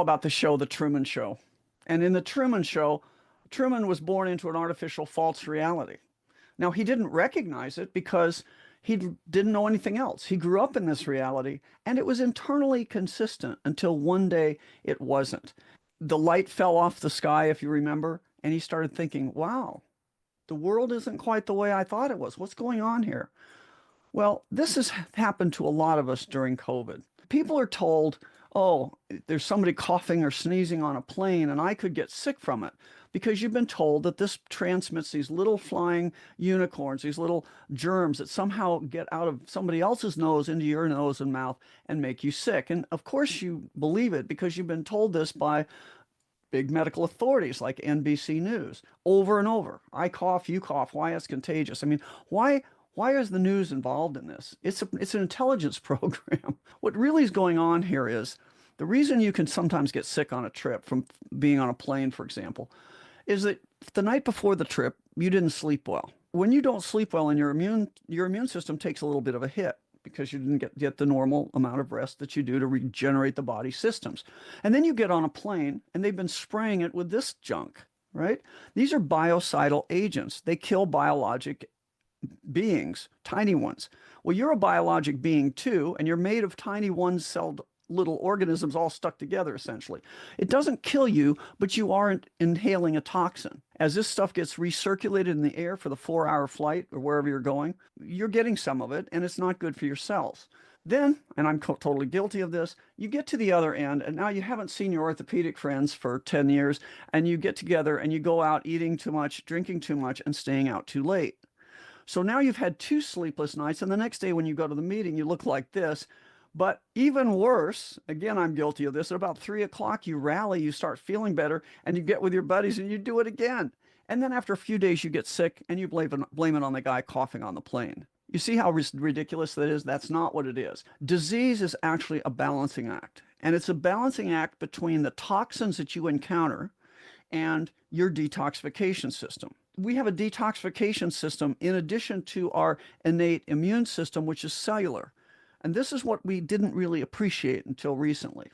About the show, The Truman Show. And in The Truman Show, Truman was born into an artificial false reality. Now, he didn't recognize it because he didn't know anything else. He grew up in this reality, and it was internally consistent until one day it wasn't. The light fell off the sky, if you remember, and he started thinking, wow, the world isn't quite the way I thought it was. What's going on here? Well, this has happened to a lot of us during COVID. People are told, oh, there's somebody coughing or sneezing on a plane and I could get sick from it, because you've been told that this transmits these little flying unicorns, these little germs that somehow get out of somebody else's nose into your nose and mouth and make you sick. And of course you believe it because you've been told this by big medical authorities like NBC News over and over. I cough, you cough, why it's contagious. I mean, why is the news involved in this? It's an intelligence program. What really is going on here is the reason you can sometimes get sick on a trip from being on a plane, for example, is that the night before the trip, you didn't sleep well. When you don't sleep well, and your immune system takes a little bit of a hit because you didn't get the normal amount of rest that you do to regenerate the body systems. And then you get on a plane and they've been spraying it with this junk, right? These are biocidal agents. They kill biologic beings, tiny ones. Well, you're a biologic being too, and you're made of tiny one-celled little organisms all stuck together, essentially. It doesn't kill you, but you aren't inhaling a toxin. As this stuff gets recirculated in the air for the 4-hour flight or wherever you're going, you're getting some of it, and it's not good for your cells. Then, and I'm totally guilty of this, you get to the other end, and now you haven't seen your orthopedic friends for 10 years, and you get together and you go out eating too much, drinking too much, and staying out too late. So now you've had 2 sleepless nights, and the next day when you go to the meeting, you look like this. But even worse, again, I'm guilty of this, at about 3 o'clock, you rally, you start feeling better, and you get with your buddies and you do it again. And then after a few days, you get sick and you blame it on the guy coughing on the plane. You see how ridiculous that is? That's not what it is. Disease is actually a balancing act. And it's a balancing act between the toxins that you encounter and your detoxification system. We have a detoxification system in addition to our innate immune system, which is cellular. And this is what we didn't really appreciate until recently.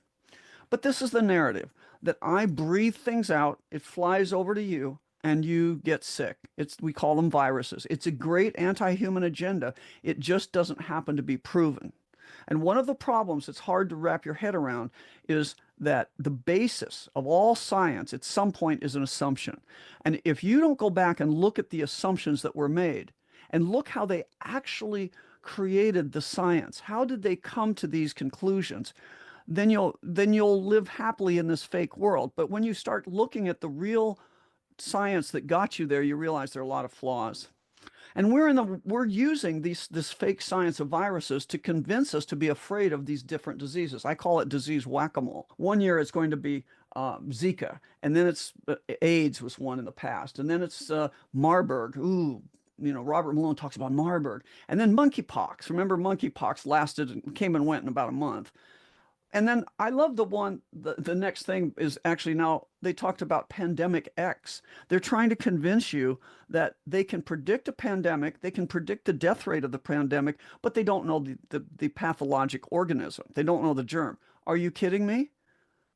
But this is the narrative, that I breathe things out, it flies over to you, and you get sick. We call them viruses. It's a great anti-human agenda. It just doesn't happen to be proven. And one of the problems that's hard to wrap your head around is that the basis of all science at some point is an assumption. And if you don't go back and look at the assumptions that were made and look how they actually created the science, how did they come to these conclusions, then you'll live happily in this fake world. But when you start looking at the real science that got you there, you realize there are a lot of flaws. And we're using this fake science of viruses to convince us to be afraid of these different diseases. I call it disease whack-a-mole. One year it's going to be Zika, and then it's AIDS was one in the past, and then it's Marburg. Ooh, Robert Malone talks about Marburg, and then monkeypox. Remember, monkeypox lasted and came and went in about a month. And then I love the next thing is actually now they talked about pandemic X. They're trying to convince you that they can predict a pandemic, they can predict the death rate of the pandemic, but they don't know the pathologic organism. They don't know the germ. Are you kidding me?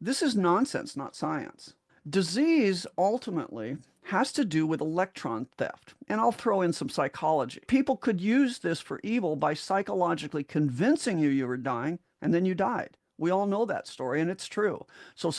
This is nonsense, not science. Disease ultimately has to do with electron theft. And I'll throw in some psychology. People could use this for evil by psychologically convincing you were dying, and then you died. We all know that story, and it's true. So